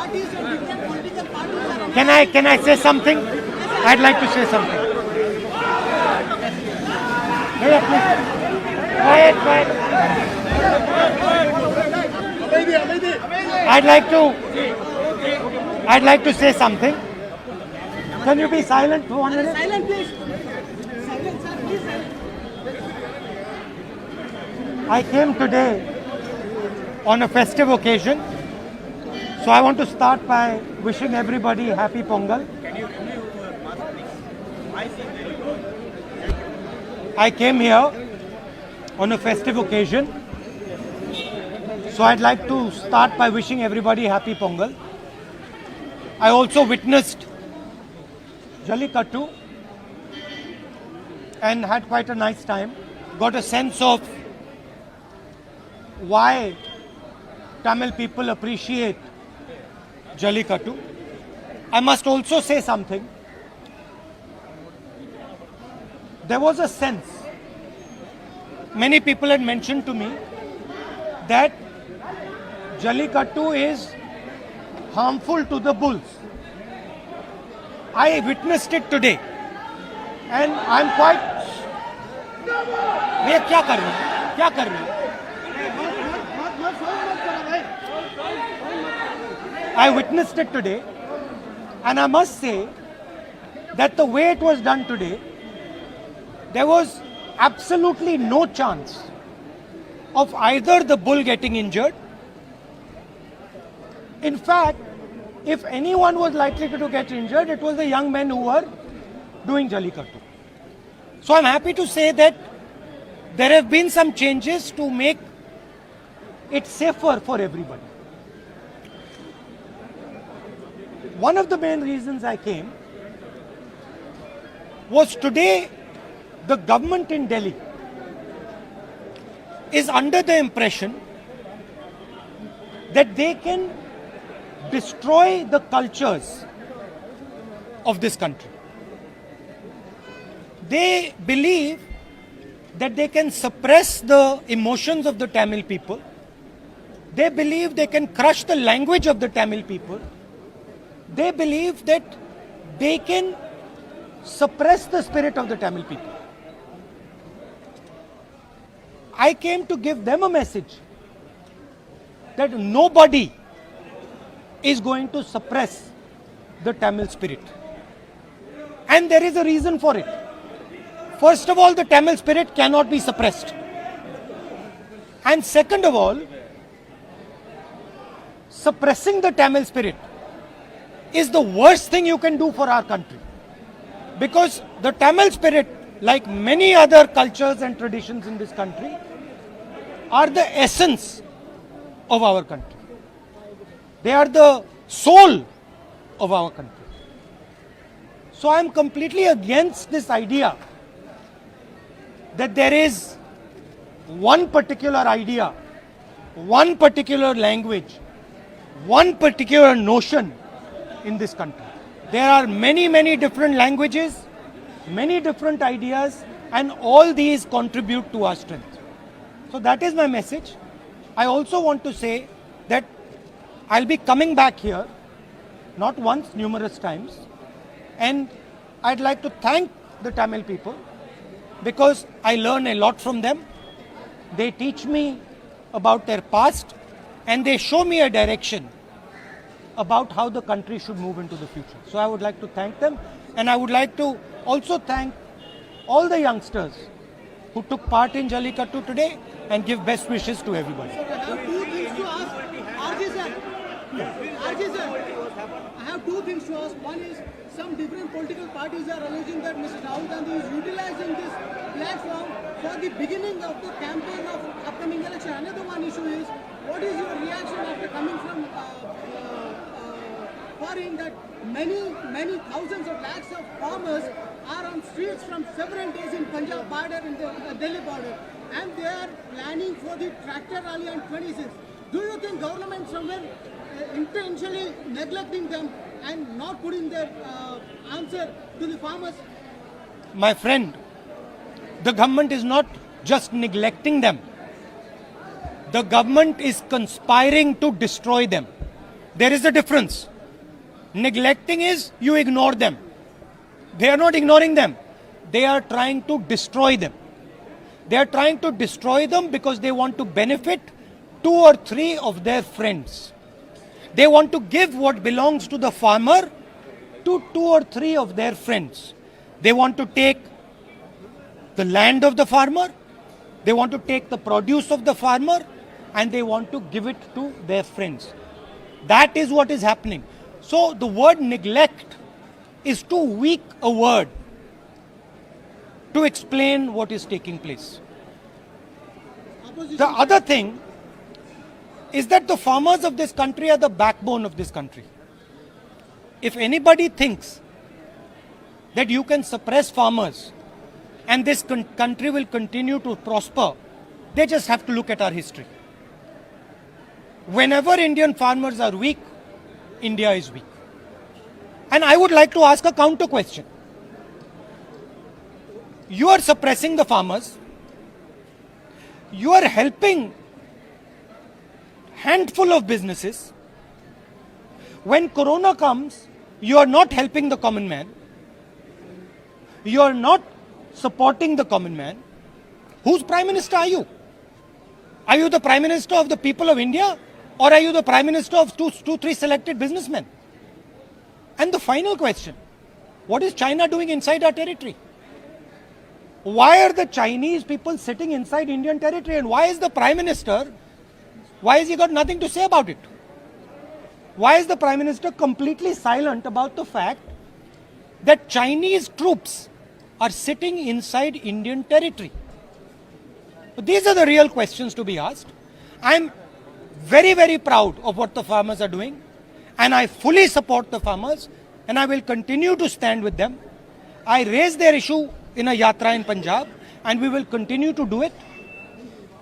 parties and different political parties are... Can I say something? I'd like to say something. Bhaiya, please. Quiet. I'd like to say something. Can you be silent for 1 minute? Silent, please. Silent, sir. Please, silent. I came today on a festive occasion. So I want to start by wishing everybody happy Pongal. I came here on a festive occasion. So I'd like to start by wishing everybody happy Pongal. I also witnessed Jallikattu and had quite a nice time. Got a sense of why Tamil people appreciate Jallikattu. I must also say something. There was a sense, many people had mentioned to me that Jallikattu is harmful to the bulls. I witnessed it today and I'm quite... भैया क्या कर रहे हैं? I witnessed it today and I must say that the way it was done today, there was absolutely no chance of either the bull getting injured. In fact, if anyone was likely to get injured, it was the young men who were doing Jallikattu. So I'm happy to say that there have been some changes to make it safer for everybody. One of the main reasons I came was today the government in Delhi is under the impression that they can destroy the cultures of this country. They believe that they can suppress the emotions of the Tamil people. They believe they can crush the language of the Tamil people. They believe that they can suppress the spirit of the Tamil people. I came to give them a message that nobody is going to suppress the Tamil spirit. And there is a reason for it. First of all, the Tamil spirit cannot be suppressed. And second of all, suppressing the Tamil spirit is the worst thing you can do for our country. Because the Tamil spirit, like many other cultures and traditions in this country, are the essence of our country. They are the soul of our country. So I am completely against this idea that there is one particular idea, one particular language, one particular notion in this country. There are many different languages, many different ideas, and all these contribute to our strength. So that is my message. I also want to say that I'll be coming back here, not once, numerous times, and I'd like to thank the Tamil people because I learn a lot from them. They teach me about their past and they show me a direction about how the country should move into the future. So I would like to thank them, and I would like to also thank all the youngsters who took part in Jallikattu today and give best wishes to everybody. Sir, I have two things to ask. RJ sir, I have two things to ask. One is, some different political parties are alleging that Mr. Rahul Gandhi is utilizing this platform for the beginning of the campaign of upcoming election. Another one issue is, what is your reaction after coming from foreign that many thousands of lakhs of farmers are on streets from several days in Punjab border, in the Delhi border, and they are planning for the tractor rally on 26th. Do you think government somewhere intentionally neglecting them and not putting their answer to the farmers? My friend, the government is not just neglecting them. The government is conspiring to destroy them. There is a difference. Neglecting is you ignore them. They are not ignoring them. They are trying to destroy them. They are trying to destroy them because they want to benefit 2 or 3 of their friends. They want to give what belongs to the farmer to 2 or 3 of their friends. They want to take the land of the farmer, they want to take the produce of the farmer, and they want to give it to their friends. That is what is happening. So the word neglect is too weak a word to explain what is taking place. The other thing is that the farmers of this country are the backbone of this country. If anybody thinks that you can suppress farmers and this country will continue to prosper, they just have to look at our history. Whenever Indian farmers are weak, India is weak. And I would like to ask a counter question. You are suppressing the farmers. You are helping handful of businesses. When Corona comes, you are not helping the common man. You are not supporting the common man. Whose Prime Minister are you? Are you the Prime Minister of the people of India? Or are you the Prime Minister of two, 3 selected businessmen? And the final question, what is China doing inside our territory? Why are the Chinese people sitting inside Indian territory? And why is the Prime Minister, why has he got nothing to say about it? Why is the Prime Minister completely silent about the fact that Chinese troops are sitting inside Indian territory? These are the real questions to be asked. I'm very, very proud of what the farmers are doing, and I fully support the farmers, and I will continue to stand with them. I raised their issue in a yatra in Punjab, and we will continue to do it.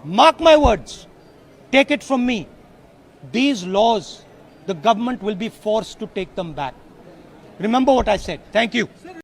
Mark my words, take it from me. These laws, the government will be forced to take them back. Remember what I said. Thank you. Sir,